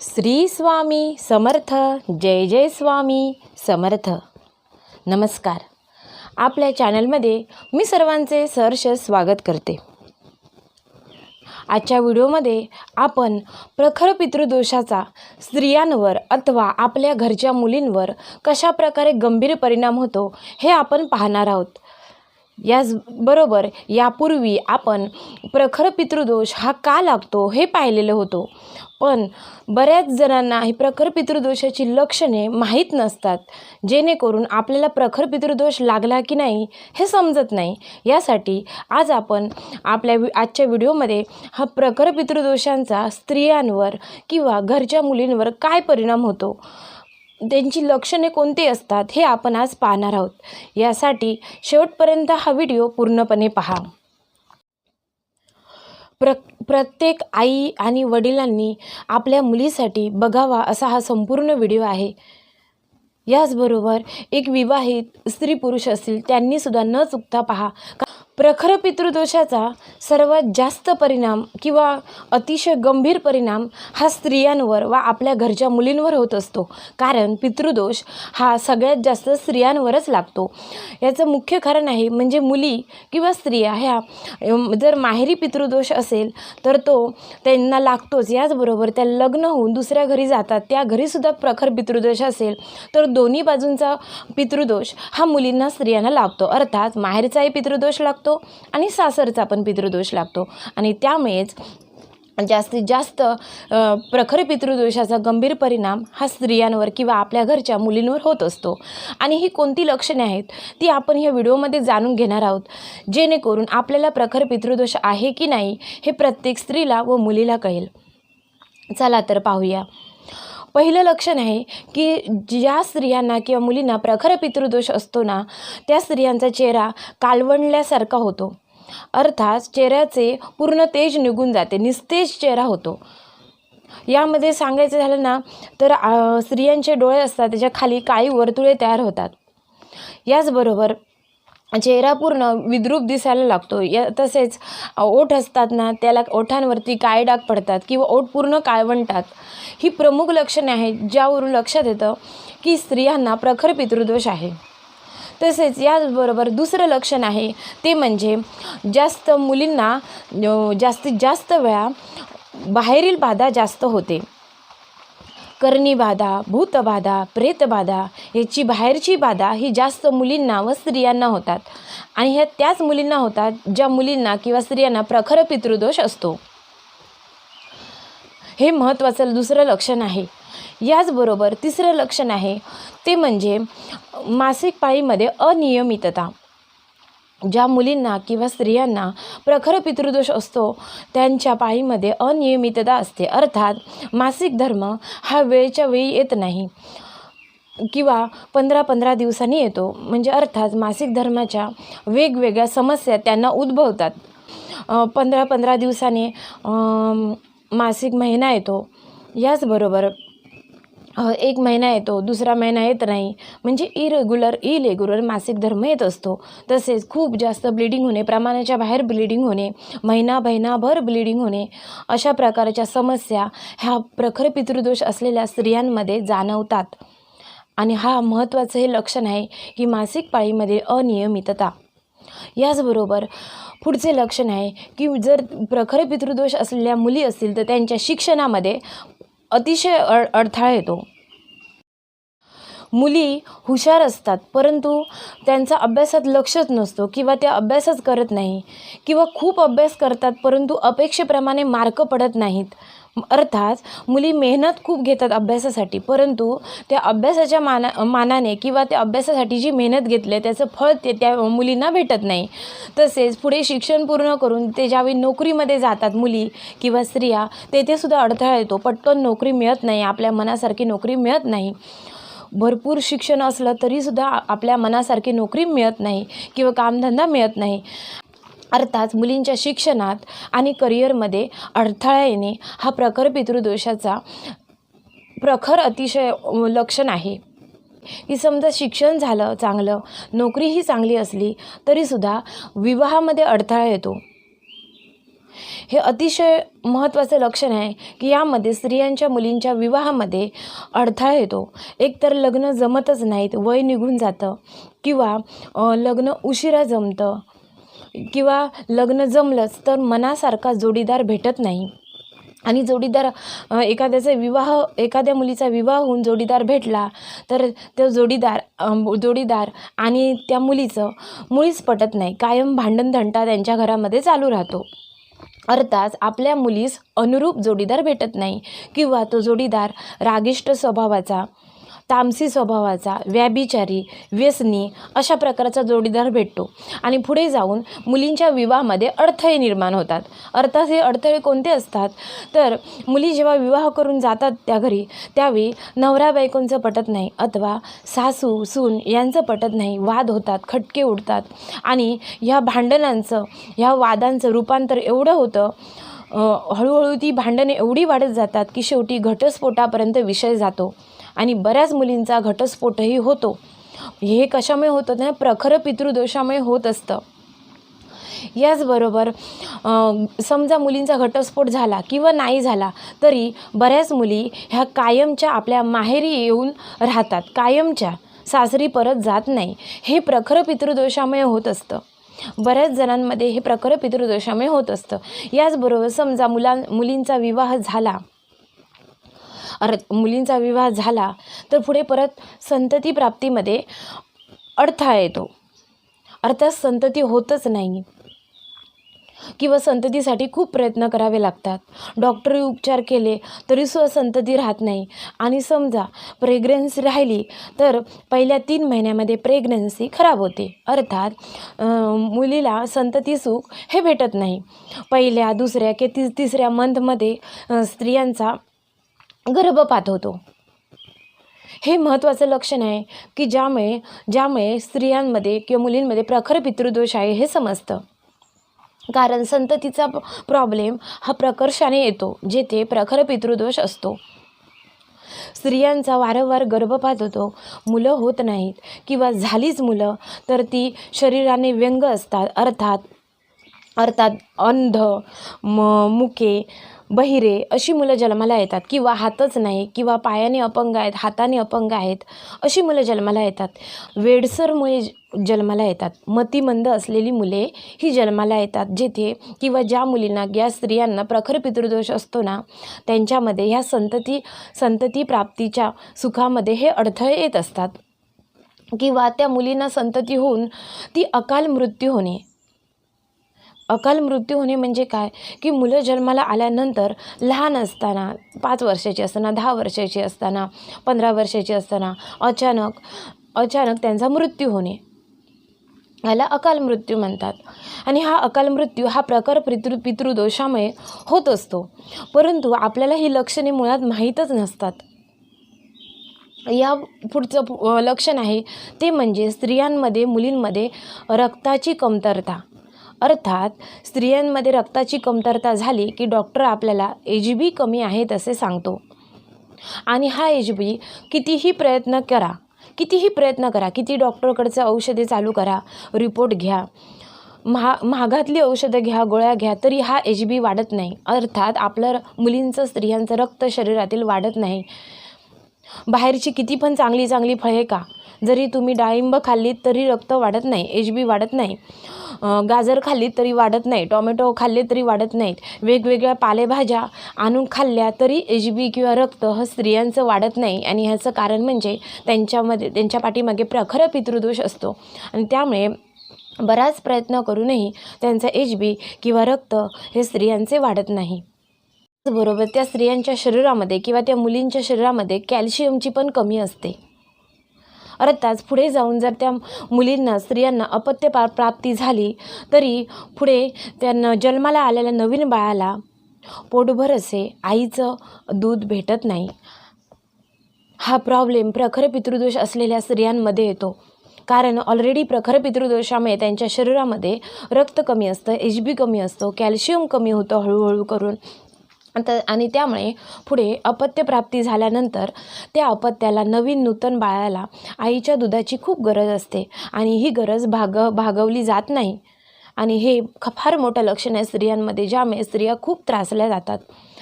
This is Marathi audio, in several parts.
श्री स्वामी समर्थ. जय जय स्वामी समर्थ. नमस्कार. आपल्या चॅनलमध्ये मी सर्वांचे सहर्ष स्वागत करते. आजच्या व्हिडिओमध्ये आपण प्रखर पितृदोषाचा स्त्रियांवर अथवा आपल्या घरच्या मुलींवर कशा प्रकारे गंभीर परिणाम होतो हे आपण पाहणार आहोत. याचबरोबर यापूर्वी आपण प्रखर पितृदोष हा का लागतो हे पाहिलेलं होतं. पण बऱ्याच जणांना ही प्रखर पितृदोषाची लक्षणे माहीत नसतात, जेणेकरून आपल्याला प्रखर पितृदोष लागला की नाही हे समजत नाही. यासाठी आज आपण आजच्या व्हिडिओमध्ये हा प्रखर पितृदोषांचा स्त्रियांवर किंवा घरच्या मुलींवर काय परिणाम होतो, त्यांची लक्षणे कोणती असतात हे आपण आज पाहणार आहोत. यासाठी शेवटपर्यंत हा व्हिडिओ पूर्णपणे पहा. प्रत्येक आई आणि वडिलांनी आपल्या मुलीसाठी बघावा असा हा संपूर्ण व्हिडिओ आहे. याचबरोबर एक विवाहित स्त्री पुरुष असतील त्यांनीसुद्धा न चुकता पहा. प्रखर पितृदोषाचा सर्वात जास्त परिणाम किंवा अतिशय गंभीर परिणाम हा स्त्रियांवर व आपल्या घरच्या मुलींवर होत असतो. कारण पितृदोष हा सगळ्यात जास्त स्त्रियांवरच लागतो. याचं मुख्य कारण आहे म्हणजे मुली किंवा स्त्रिया ह्या जर माहेरी पितृदोष असेल तर तो त्यांना लागतोच. याचबरोबर त्या लग्न होऊन दुसऱ्या घरी जातात, त्या घरीसुद्धा प्रखर पितृदोष असेल तर दोन्ही बाजूंचा पितृदोष हा मुलींना स्त्रियांना लागतो. अर्थात माहेरचाही पितृदोष लागतो आणि सासरचा पण पितृदोष लागतो. आणि त्यामुळेच जास्तीत जास्त प्रखर पितृदोषाचा गंभीर परिणाम हा स्त्रियांवर किंवा आपल्या घरच्या मुलींवर होत असतो. आणि ही कोणती लक्षणे आहेत ती आपण ह्या व्हिडिओमध्ये जाणून घेणार आहोत, जेणेकरून आपल्याला प्रखर पितृदोष आहे की नाही हे प्रत्येक स्त्रीला व मुलीला कळेल. चला तर पाहूया. पहिलं लक्षण आहे की ज्या स्त्रियांना किंवा मुलींना प्रखर पितृदोष असतो ना, त्या स्त्रियांचा चेहरा काळवंडल्यासारखा होतो. अर्थात चेहऱ्याचे पूर्ण तेज निघून जाते, निस्तेज चेहरा होतो. यामध्ये सांगायचं झालं ना तर स्त्रियांचे डोळे असतात त्याच्या खाली काळी वर्तुळे तयार होतात. याचबरोबर चेहरा पूर्ण विद्रूप दिसायला लागतो. तसेच ओठ असतात ना त्याला ओठांवरती काळे डाग पडतात किंवा ओठ पूर्ण काळवंटात. ही प्रमुख लक्षणे आहेत ज्यावरून लक्षात येतं की स्त्रियांना प्रखर पितृदोष आहे. तसेच याचबरोबर दुसरं लक्षण आहे ते म्हणजे जास्त मुलींना जास्तीत जास्त वेळा बाहेरील बाधा जास्त होते. कर्णीबाधा, भूतबाधा, प्रेतबाधा याची बाहेरची बाधा ही जास्त मुलींना व स्त्रियांना होतात. आणि ह्या त्याच मुलींना होतात ज्या मुलींना किंवा स्त्रियांना प्रखर पितृदोष असतो. हे महत्त्वाचं दुसरं लक्षण आहे. याचबरोबर तिसरं लक्षण आहे ते म्हणजे मासिक पाळीमध्ये अनियमितता. ज्या मुलींना किंवा स्त्रियांना प्रखर पितृदोष असतो त्यांच्या पाळीमध्ये अनियमितता असते. अर्थात मासिक धर्म हा वेळच्या वेळी येत नाही किंवा 15-15 दिवसांनी येतो. म्हणजे अर्थात मासिक धर्माच्या वेगवेगळ्या समस्या त्यांना उद्भवतात. 15-15 दिवसांनी मासिक महिना येतो. याचबरोबर 1 महिना येतो, दुसरा महिना येत नाही, म्हणजे इरेग्युलर मासिक धर्म येत असतो. तसेच खूप जास्त ब्लिडिंग होणे, प्रमाणाच्या बाहेर ब्लिडिंग होणे, महिनाभर ब्लिडिंग होणे, अशा प्रकारच्या समस्या ह्या प्रखर पितृदोष असलेल्या स्त्रियांमध्ये जाणवतात. आणि हा महत्त्वाचं हे लक्षण आहे की मासिक पाळीमध्ये अनियमितता. याचबरोबर पुढचे लक्षण आहे की जर प्रखर पितृदोष असलेल्या मुली असतील तर त्यांच्या शिक्षणामध्ये अतिशय अडथळा येतो. मुली हुशार असतात परंतु त्यांचा अभ्यासात लक्षच नसतो किंवा त्या अभ्यासच करत नाही किंवा खूप अभ्यास करतात परंतु अपेक्षेप्रमाणे मार्क पडत नाहीत. अर्थात मुली मेहनत खूप घेतात अभ्यासासाठी परंतु त्या अभ्यासाच्या मानाने किंवा त्या अभ्यासासाठी जी मेहनत घेतली त्याचं फळ त्या मुलींना भेटत नाही. तसेच पुढे शिक्षण पूर्ण करून ते ज्यावेळी नोकरीमध्ये जातात मुली किंवा स्त्रिया तेथेसुद्धा अडथळा येतो. पटकन नोकरी मिळत नाही, आपल्या मनासारखी नोकरी मिळत नाही. भरपूर शिक्षण असलं तरीसुद्धा आपल्या मनासारखी नोकरी मिळत नाही किंवा कामधंदा मिळत नाही. अर्थात मुलींच्या शिक्षणात आणि करिअरमध्ये अडथळा येणे हा प्रखर पितृदोषाचा प्रखर अतिशय लक्षण आहे. की समजा शिक्षण झालं चांगलं, नोकरीही चांगली असली तरीसुद्धा विवाहामध्ये अडथळा येतो. हे अतिशय महत्त्वाचं लक्षण आहे की यामध्ये स्त्रियांच्या मुलींच्या विवाहामध्ये अडथळा येतो. एकतर लग्न जमतच नाहीत, वय निघून जातं, किंवा लग्न उशिरा जमतं, किंवा लग्न जमलंच तर मनासारखा जोडीदार भेटत नाही. आणि जोडीदार एखाद्या मुलीचा विवाह होऊन जोडीदार भेटला तर तो जोडीदार आणि त्या मुलीचं मुळीच पटत नाही. कायम भांडणतंटा त्यांच्या घरामध्ये चालू राहतो. अर्थात आपल्या मुलीस अनुरूप जोडीदार भेटत नाही, किंवा तो जोडीदार रागिष्ट स्वभावाचा, तामसी स्वभावाचा, व्यभिचारी, व्यसनी अशा प्रकारचा जोडीदार भेटतो. आणि पुढे जाऊन मुलींच्या विवाहामध्ये अडथळे निर्माण होतात. अर्थात हे अडथळे कोणते असतात तर मुली जेव्हा विवाह करून जातात त्या घरी, त्यावेळी नवरा बायकोंचं पटत नाही, अथवा सासू सून यांचं पटत नाही, वाद होतात, खटके उडतात. आणि ह्या वादांचं रूपांतर एवढं होतं, हळूहळू ती भांडणे एवढी वाढत जातात की शेवटी घटस्फोटापर्यंत विषय जातो. आणि बऱ्याच मुलींचा घटस्फोटही होतो. हे कशामुळे होतं ना, प्रखर पितृदोषामुळे होत असतं. याचबरोबर समजा मुलींचा घटस्फोट झाला किंवा नाही झाला तरी बऱ्याच मुली ह्या कायमच्या आपल्या माहेरी येऊन राहतात, कायमच्या सासरी परत जात नाही. हे प्रखर पितृदोषामुळे होत असतं. बऱ्याच जणांमध्ये हे प्रखर पितृदोषामुळे होत असतं. याचबरोबर समजा मुलींचा विवाह झाला तर पुढे परत संतती प्राप्तीमध्ये अडथळा येतो. अर्थात संतती होतच नाही, किंवा संततीसाठी खूप प्रयत्न करावे लागतात. डॉक्टरी उपचार केले तरीसुद्धा संतती राहत नाही. आणि समजा प्रेग्नन्सी राहिली तर पहिल्या 3 महिन्यामध्ये प्रेग्नन्सी खराब होते. अर्थात मुलीला संतती सुख हे भेटत नाही. पहिल्या, दुसऱ्या की तिसऱ्या मंथमध्ये स्त्रियांचा गर्भपात होतो. हे महत्त्वाचं लक्षण आहे की ज्यामुळे स्त्रियांमध्ये किंवा मुलींमध्ये प्रखर पितृदोष आहे हे समजतं. कारण संततीचा प्रॉब्लेम हा प्रकर्षाने येतो जेथे प्रखर पितृदोष असतो. स्त्रियांचा वारंवार गर्भपात होतो, मुलं होत नाहीत, किंवा झालीच मुलं तर ती शरीराने व्यंग असतात. अर्थात अंध, मुके, बहिरे अशी मुलं जन्माला येतात, किंवा हातच नाही, किंवा पायाने अपंग आहेत, हाताने अपंग आहेत अशी मुलं जन्माला येतात. वेडसर मुले जन्माला येतात. मतिमंद असलेली मुले ही जन्माला येतात जेथे, किंवा ज्या मुलींना, ज्या स्त्रियांना प्रखर पितृदोष असतो ना, त्यांच्यामध्ये ह्या संतती प्राप्तीच्या सुखामध्ये हे अडथळे येत असतात. किंवा त्या मुलींना संतती होऊन ती अकाल मृत्यू होणे म्हणजे काय की मुलं जन्माला आल्यानंतर लहान असताना, 5 वर्षाची असताना, 10 वर्षाची असताना, 15 वर्षाची असताना अचानक त्यांचा मृत्यू होणे, याला अकाल मृत्यू म्हणतात. आणि हा अकाल मृत्यू हा प्रखर पितृदोषामुळे होत असतो. परंतु आपल्याला ही लक्षणे मुळात माहीतच नसतात. या पुढचं लक्षण आहे ते म्हणजे स्त्रियांमध्ये, मुलींमध्ये रक्ताची कमतरता. अर्थात स्त्रियांमध्ये रक्ताची कमतरता झाली की डॉक्टर आपल्याला HB कमी आहे असे सांगतो. आणि हा HB कितीही प्रयत्न करा, किती डॉक्टरकडचं औषधे चालू करा, रिपोर्ट घ्या, महागातली औषधं घ्या, गोळ्या घ्या, तरी हा HB वाढत नाही. अर्थात आपलं मुलींचं, स्त्रियांचं रक्त शरीरातील वाढत नाही. बाहेरची किती पण चांगली फळे का, जरी तुम्ही डाळिंब खाल्लीत तरी रक्त वाढत नाही, HB वाढत नाही. गाजर खाल्ली तरी वाढत नाही, टोमॅटो खाल्ले तरी वाढत नाहीत, वेगवेगळ्या पालेभाज्या आणून खाल्ल्या तरी HB किंवा रक्त हा स्त्रियांचं वाढत नाही. आणि ह्याचं कारण म्हणजे त्यांच्या पाठीमागे प्रखर पितृदोष असतो. आणि त्यामुळे बराच प्रयत्न करूनही त्यांचं HB किंवा रक्त हे स्त्रियांचे वाढत नाही. बरोबर त्या स्त्रियांच्या शरीरामध्ये किंवा त्या मुलींच्या शरीरामध्ये कॅल्शियमची पण कमी असते. अर्थात पुढे जाऊन जर त्या मुलींना, स्त्रियांना अपत्य प्राप्ती झाली तरी पुढे त्यांना जन्माला आलेल्या नवीन बाळाला पोटभर असे आईचं दूध भेटत नाही. हा प्रॉब्लेम प्रखर पितृदोष असलेल्या स्त्रियांमध्ये येतो. कारण ऑलरेडी प्रखर पितृदोषामुळे त्यांच्या शरीरामध्ये रक्त कमी असतं, HB कमी असतो, कॅल्शियम कमी होतं हळूहळू करून. आणि त्यामुळे पुढे अपत्यप्राप्ती झाल्यानंतर त्या अपत्याला, नूतन बाळाला आईच्या दुधाची खूप गरज असते. आणि ही गरज भागवली जात नाही. आणि हे फार मोठं लक्षण आहे स्त्रियांमध्ये, ज्यामुळे स्त्रिया खूप त्रासल्या जातात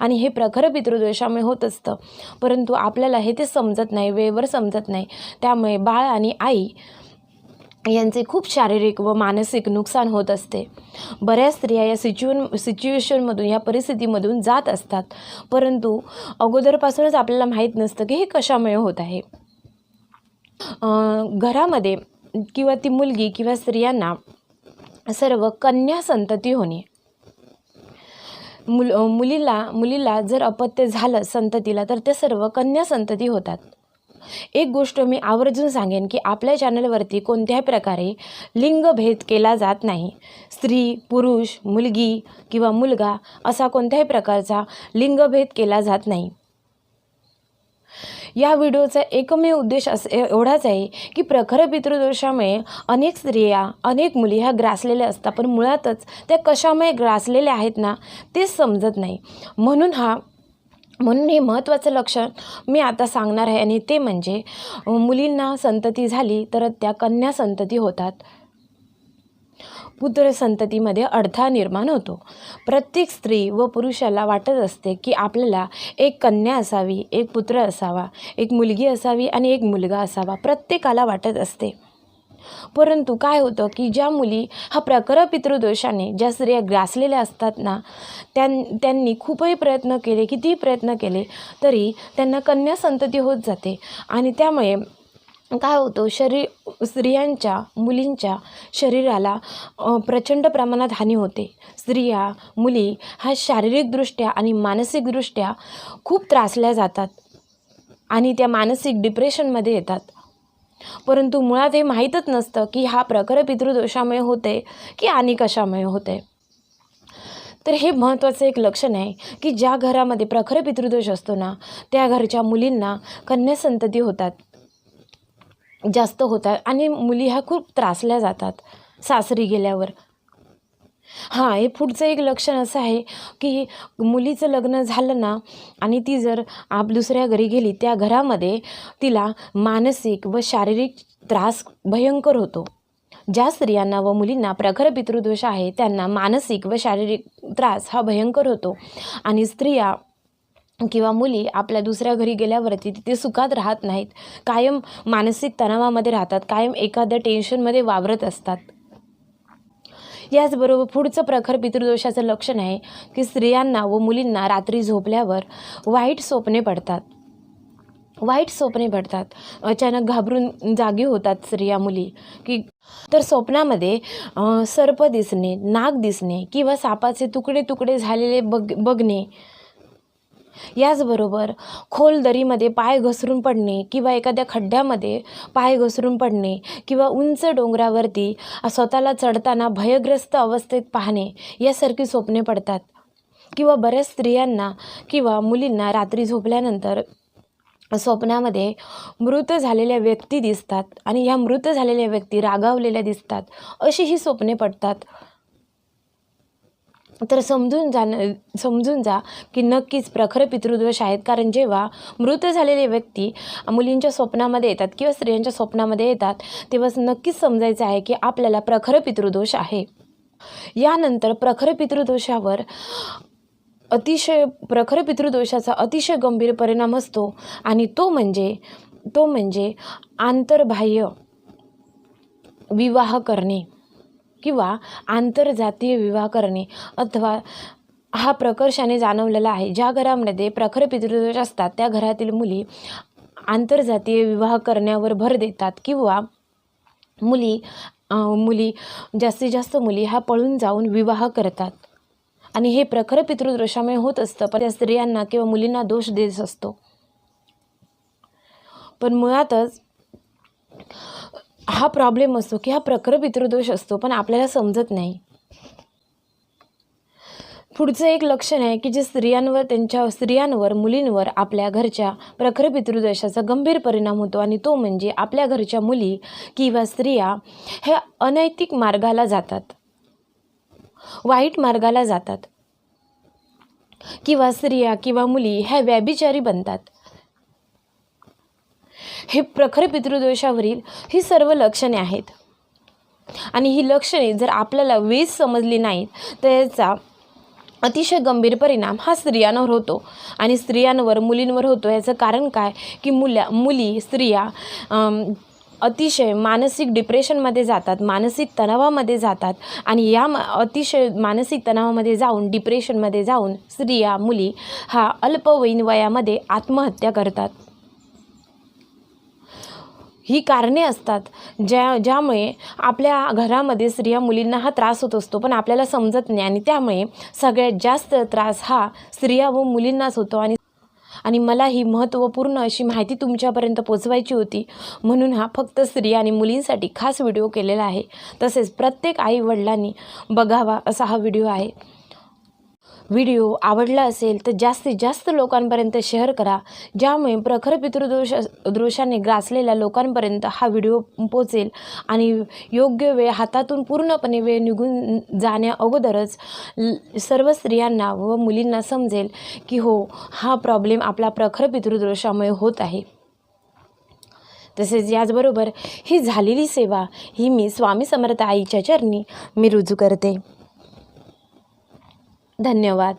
आणि हे प्रखर पितृदोषामुळे होत असतं. परंतु आपल्याला हे ते समजत नाही, वेळेवर समजत नाही. त्यामुळे बाळ आणि आई यांचे खूप शारीरिक व मानसिक नुकसान होत असते. बऱ्याच स्त्रिया या सिच्युएशनमधून, या परिस्थितीमधून जात असतात, परंतु अगोदरपासूनच आपल्याला माहीत नसतं की हे कशामुळे होत आहे. घरामध्ये किंवा ती मुलगी किंवा स्त्रियांना सर्व कन्या संतती होणे, मुलीला जर अपत्य झालं संततीला तर ते सर्व कन्या संतती होतात. एक गोष्ट मी आवर्जून सांगेन की आपल्या चॅनलवरती कोणत्याही प्रकारे लिंगभेद केला जात नाही. स्त्री, पुरुष, मुलगी किंवा मुलगा असा कोणत्याही प्रकारचा लिंगभेद केला जात नाही. या व्हिडिओचा एकमेव उद्देश एवढाच आहे की प्रखर पितृदोषामुळे अनेक स्त्रिया, अनेक मुली ह्या ग्रासलेल्या असतात, पण मुळातच त्या कशामुळे ग्रासलेल्या आहेत ना तेच समजत नाही. म्हणून हे महत्त्वाचं लक्षण मी आता सांगणार आहे, आणि ते म्हणजे मुलींना संतती झाली तर त्या कन्या संतती होतात. पुत्र संततीमध्ये अडथळा निर्माण होतो. प्रत्येक स्त्री व पुरुषाला वाटत असते की आपल्याला एक कन्या असावी, एक पुत्र असावा, एक मुलगी असावी आणि एक मुलगा असावा, प्रत्येकाला वाटत असते. परंतु काय होतं की ज्या मुली हा प्रखर पितृदोषाने ज्या स्त्रिया ग्रासलेल्या असतात ना, त्यांनी खूपही प्रयत्न केले, कितीही प्रयत्न केले तरी त्यांना कन्या संतती होत जाते. आणि त्यामुळे काय होतं, स्त्रियांच्या, मुलींच्या शरीराला प्रचंड प्रमाणात हानी होते. स्त्रिया, मुली हा शारीरिकदृष्ट्या आणि मानसिकदृष्ट्या खूप त्रासल्या जातात आणि त्या मानसिक डिप्रेशनमध्ये येतात. परंतु मुळात हे माहीतच नसतं की हा प्रखर पितृदोषामुळे होते की आणि कशामुळे होते. तर हे महत्त्वाचं एक लक्षण आहे की ज्या घरामध्ये प्रखर पितृदोष असतो ना, त्या घरच्या मुलींना कन्या संतती जास्त होतात आणि मुली ह्या खूप त्रासल्या जातात सासरी गेल्यावर. हे पुढचं एक लक्षण असं आहे की मुलीचं लग्न झालं ना आणि ती जर दुसऱ्या घरी गेली, त्या घरामध्ये तिला मानसिक व शारीरिक त्रास भयंकर होतो. ज्या स्त्रियांना व मुलींना प्रखर पितृदोष आहे त्यांना मानसिक व शारीरिक त्रास हा भयंकर होतो आणि स्त्रिया किंवा मुली आपल्या दुसऱ्या घरी गेल्यावरती तिथे सुखात राहत नाहीत, कायम मानसिक तणावामध्ये राहतात, कायम एखाद्या टेन्शनमध्ये वावरत असतात. याचबरोबर पुढचं प्रखर पितृदोषाचं लक्षण आहे की स्त्रियांना व मुलींना रात्री झोपल्यावर वाईट स्वप्ने पडतात. अचानक घाबरून जागी होतात स्त्रिया, मुली की तर स्वप्नामध्ये सर्प दिसणे, नाग दिसणे किंवा सापाचे तुकडे तुकडे झालेले बघणे, याचबरोबर खोल दरीमध्ये पाय घसरून पडणे किंवा एखाद्या खड्ड्यामध्ये पाय घसरून पडणे किंवा उंच डोंगरावरती स्वतःला चढताना भयग्रस्त अवस्थेत पाहणे, यासारखी स्वप्ने पडतात. किंवा बऱ्याच स्त्रियांना किंवा मुलींना रात्री झोपल्यानंतर स्वप्नामध्ये मृत झालेल्या व्यक्ती दिसतात आणि ह्या मृत झालेल्या व्यक्ती रागावलेल्या दिसतात, अशी ही स्वप्ने पडतात. तर समजून जा की नक्कीच प्रखर पितृदोष आहेत. कारण जेव्हा मृत झालेले व्यक्ती मुलींच्या स्वप्नामध्ये येतात किंवा स्त्रियांच्या स्वप्नामध्ये येतात, तेव्हा नक्कीच समजायचं आहे की आपल्याला प्रखर पितृदोष आहे. यानंतर प्रखर पितृदोषाचा अतिशय गंभीर परिणाम असतो आणि तो म्हणजे आंतरबाह्य विवाह करणे किंवा आंतरजातीय विवाह करणे, अथवा हा प्रकर्षाने जाणवलेला आहे. ज्या घरामध्ये प्रखर पितृदोष असतात त्या घरातील मुली आंतरजातीय विवाह करण्यावर भर देतात किंवा मुली जास्तीत जास्त मुली ह्या पळून जाऊन विवाह करतात आणि हे प्रखर पितृदोषामुळे होत असतं. पण त्या स्त्रियांना किंवा मुलींना दोष देत असतो. पण मुळातच हा प्रॉब्लेम असतो की हा प्रखर पितृदोष असतो, पण आपल्याला समजत नाही. पुढचं एक लक्षण आहे की जे स्त्रियांवर, मुलींवर आपल्या घरच्या प्रखर पितृदोषाचा गंभीर परिणाम होतो आणि तो म्हणजे आपल्या घरच्या मुली किंवा स्त्रिया ह्या अनैतिक मार्गाला जातात, वाईट मार्गाला जातात किंवा स्त्रिया किंवा मुली ह्या व्यभिचारी बनतात. हे प्रखर पितृदोषावरील ही सर्व लक्षणे आहेत. आणि ही लक्षणे जर आपल्याला वेळीच समजली नाहीत तर याचा अतिशय गंभीर परिणाम हा स्त्रियांवर होतो. आणि स्त्रियांवर, मुलींवर होतो. याचं कारण काय की स्त्रिया अतिशय मानसिक डिप्रेशनमध्ये जातात, मानसिक तणावामध्ये जातात. आणि या अतिशय मानसिक तणावामध्ये जाऊन, डिप्रेशनमध्ये जाऊन स्त्रिया, मुली हा अल्पवयीन वयामध्ये आत्महत्या करतात. ही कारणे असतात ज्यामुळे आपल्या घरामध्ये स्त्रिया, मुलींना हा त्रास होत असतो, पण आपल्याला समजत नाही. आणि त्यामुळे सगळ्यात जास्त त्रास हा स्त्रिया व मुलींनाच होतो. आणि मला ही महत्त्वपूर्ण अशी माहिती तुमच्यापर्यंत पोचवायची होती, म्हणून हा फक्त स्त्रिया आणि मुलींसाठी खास व्हिडिओ केलेला आहे. तसेच प्रत्येक आई वडिलांनी बघावा असा हा व्हिडिओ आहे. व्हिडिओ आवडला असेल तर जास्तीत जास्त लोकांपर्यंत शेअर करा, ज्यामुळे प्रखर पितृदोषाने ग्रासलेल्या लोकांपर्यंत हा व्हिडिओ पोचेल. आणि योग्य वेळ, हातातून पूर्णपणे वेळ निघून जाण्या अगोदरच सर्व स्त्रियांना व मुलींना समजेल की हो, हा प्रॉब्लेम आपला प्रखर पितृदोषामुळे होत आहे. तसेच याचबरोबर ही झालेली सेवा ही मी स्वामी समर्थ आईच्या चरणी मी रुजू करते. धन्यवाद.